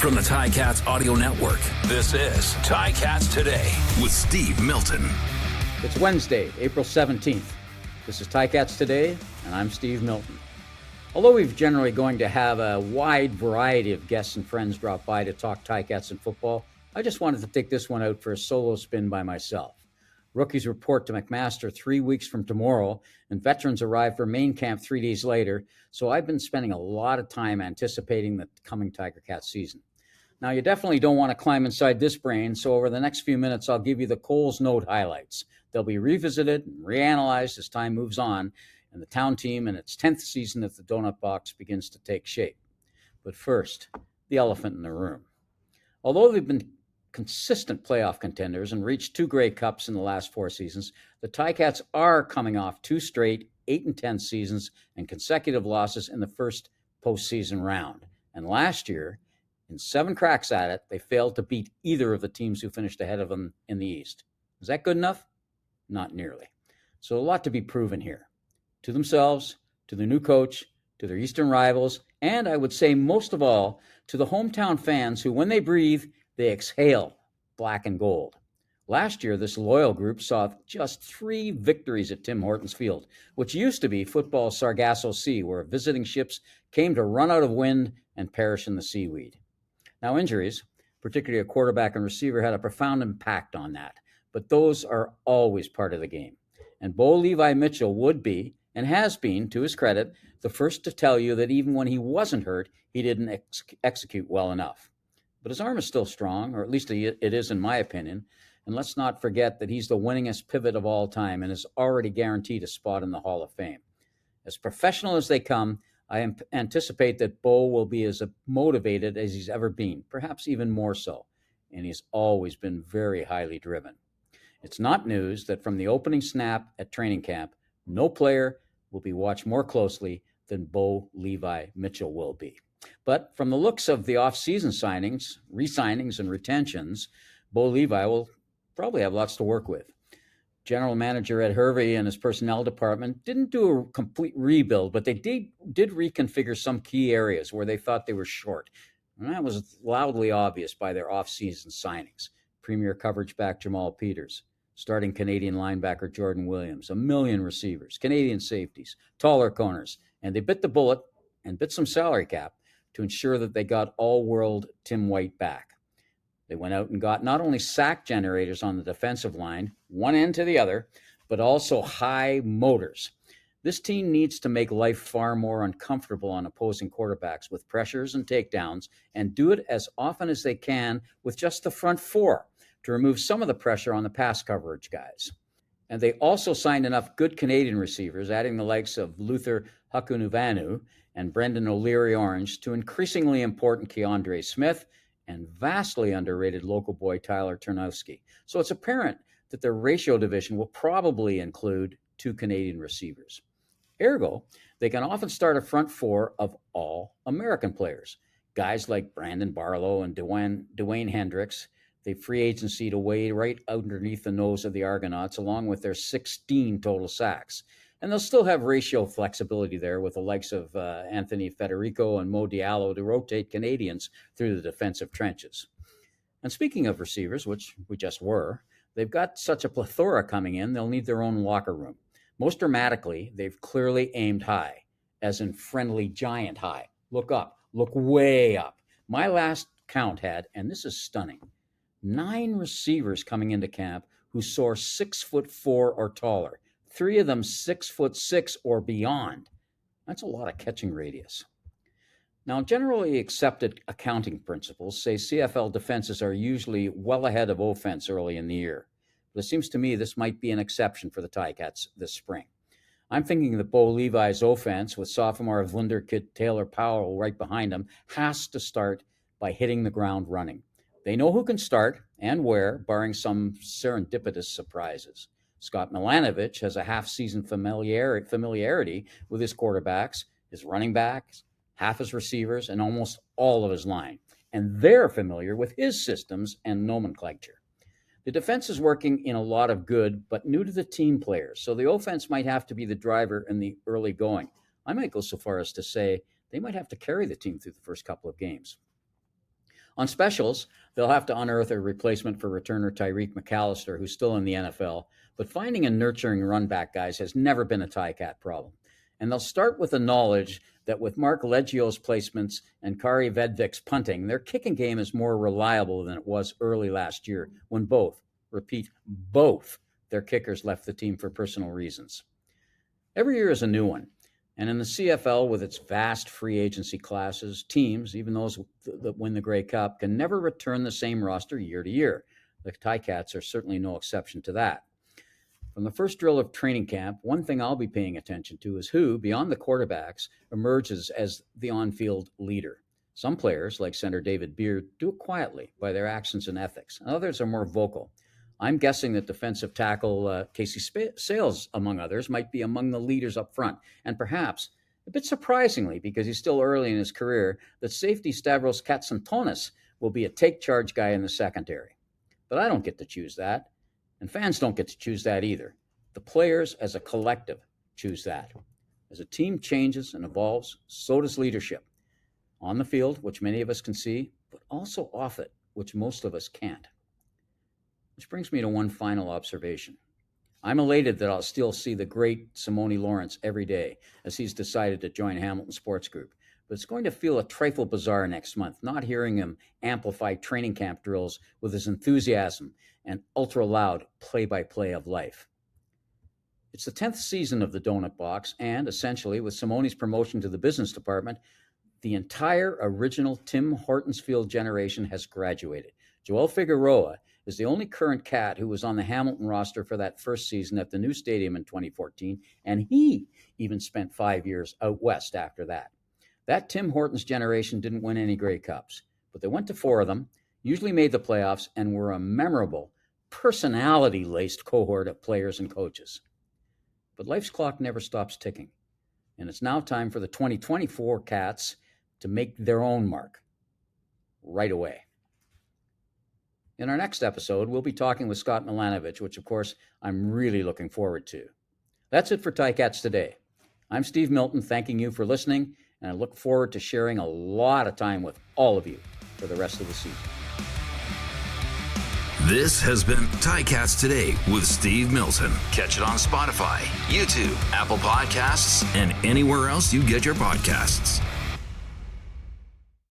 From the Ticats Audio Network, this is Ticats Today with Steve Milton. It's Wednesday, April 17th. This is Ticats Today, and I'm Steve Milton. Although we're generally going to have a wide variety of guests and friends drop by to talk Ticats and football, I just wanted to take this one out for a solo spin by myself. Rookies report to McMaster 3 weeks from tomorrow, and veterans arrive for main camp 3 days later, so I've been spending a lot of time anticipating the coming Tiger Cat season. Now, you definitely don't want to climb inside this brain, so over the next few minutes, I'll give you the Coles Note highlights. They'll be revisited and reanalyzed as time moves on, and the town team in its 10th season at the Donut Box begins to take shape. But first, the elephant in the room. Although they've been consistent playoff contenders and reached 2 Grey Cups in the last 4 seasons, the Ticats are coming off 2 straight 8-10 seasons and consecutive losses in the first postseason round. And last year, in 7 cracks at it, they failed to beat either of the teams who finished ahead of them in the East. Is that good enough? Not nearly. So a lot to be proven here. To themselves, to their new coach, to their Eastern rivals, and I would say most of all, to the hometown fans who, when they breathe, they exhale black and gold. Last year, this loyal group saw just 3 victories at Tim Hortons Field, which used to be football's Sargasso Sea, where visiting ships came to run out of wind and perish in the seaweed. Now, injuries, particularly a quarterback and receiver, had a profound impact on that, but those are always part of the game. And Bo Levi Mitchell would be, and has been, to his credit, the first to tell you that even when he wasn't hurt, he didn't execute well enough. But his arm is still strong, or at least it is in my opinion. And let's not forget that he's the winningest pivot of all time and is already guaranteed a spot in the Hall of Fame. As professional as they come, I anticipate that Bo will be as motivated as he's ever been, perhaps even more so. And he's always been very highly driven. It's not news that from the opening snap at training camp, no player will be watched more closely than Bo Levi Mitchell will be. But from the looks of the off-season signings, re-signings, and retentions, Bo Levi will probably have lots to work with. General Manager Ed Hervey and his personnel department didn't do a complete rebuild, but they did reconfigure some key areas where they thought they were short. And that was loudly obvious by their off-season signings. Premier coverage back Jamal Peters, starting Canadian linebacker Jordan Williams, 1 million receivers, Canadian safeties, taller corners, and they bit the bullet and bit some salary cap to ensure that they got all-world Tim White back. They went out and got not only sack generators on the defensive line, one end to the other, but also high motors. This team needs to make life far more uncomfortable on opposing quarterbacks with pressures and takedowns, and do it as often as they can with just the front 4 to remove some of the pressure on the pass coverage guys. And they also signed enough good Canadian receivers, adding the likes of Luther Hakunuvanu and Brendan O'Leary-Orange to increasingly important Keandre Smith and vastly underrated local boy Tyler Ternowski. So it's apparent that their ratio division will probably include 2 Canadian receivers. Ergo, they can often start a front 4 of all American players. Guys like Brandon Barlow and Dwayne Hendricks. They free agency to wade right underneath the nose of the Argonauts, along with their 16 total sacks. And they'll still have ratio flexibility there with the likes of Anthony Federico and Mo Diallo to rotate Canadians through the defensive trenches. And speaking of receivers, which we just were, they've got such a plethora coming in, they'll need their own locker room. Most dramatically, they've clearly aimed high, as in friendly giant high. Look up, look way up. My last count had, and this is stunning, 9 receivers coming into camp who soar 6'4" or taller. 3 of them 6'6" or beyond. That's a lot of catching radius. Now, generally accepted accounting principles say CFL defenses are usually well ahead of offense early in the year. But it seems to me this might be an exception for the Ticats this spring. I'm thinking that Bo Levi's offense, with sophomore Wunderkid Taylor Powell right behind him, has to start by hitting the ground running. They know who can start and where, barring some serendipitous surprises. Scott Milanovich has a half-season familiarity with his quarterbacks, his running backs, half his receivers, and almost all of his line. And they're familiar with his systems and nomenclature. The defense is working in a lot of good, but new to the team players, so the offense might have to be the driver in the early going. I might go so far as to say they might have to carry the team through the first couple of games. On specials, they'll have to unearth a replacement for returner Tyreek McAllister, who's still in the NFL, but finding and nurturing run-back guys has never been a Ticat problem. And they'll start with the knowledge that with Mark Leggio's placements and Kari Vedvik's punting, their kicking game is more reliable than it was early last year when both their kickers left the team for personal reasons. Every year is a new one. And in the CFL, with its vast free agency classes, teams, even those that win the Grey Cup, can never return the same roster year to year. The Ticats are certainly no exception to that. From the first drill of training camp, one thing I'll be paying attention to is who, beyond the quarterbacks, emerges as the on-field leader. Some players, like center David Beard, do it quietly by their actions and ethics. Others are more vocal. I'm guessing that defensive tackle Casey Sales, among others, might be among the leaders up front. And perhaps, a bit surprisingly, because he's still early in his career, that safety Stavros Katsantonis will be a take-charge guy in the secondary. But I don't get to choose that. And fans don't get to choose that either. The players as a collective choose that. As a team changes and evolves, so does leadership. On the field, which many of us can see, but also off it, which most of us can't. Which brings me to one final observation. I'm elated that I'll still see the great Simone Lawrence every day as he's decided to join Hamilton Sports Group. But it's going to feel a trifle bizarre next month, not hearing him amplify training camp drills with his enthusiasm and ultra-loud play-by-play of life. It's the 10th season of the Donut Box, and essentially, with Simone's promotion to the business department, the entire original Tim Hortons Field generation has graduated. Joel Figueroa is the only current Cat who was on the Hamilton roster for that first season at the new stadium in 2014, and he even spent 5 years out west after that. That Tim Hortons generation didn't win any Grey Cups, but they went to 4 of them, usually made the playoffs, and were a memorable, personality-laced cohort of players and coaches. But life's clock never stops ticking, and it's now time for the 2024 Cats to make their own mark right away. In our next episode, we'll be talking with Scott Milanovich, which, of course, I'm really looking forward to. That's it for Ticats Today. I'm Steve Milton, thanking you for listening, and I look forward to sharing a lot of time with all of you for the rest of the season. This has been Ticats Today with Steve Milton. Catch it on Spotify, YouTube, Apple Podcasts, and anywhere else you get your podcasts.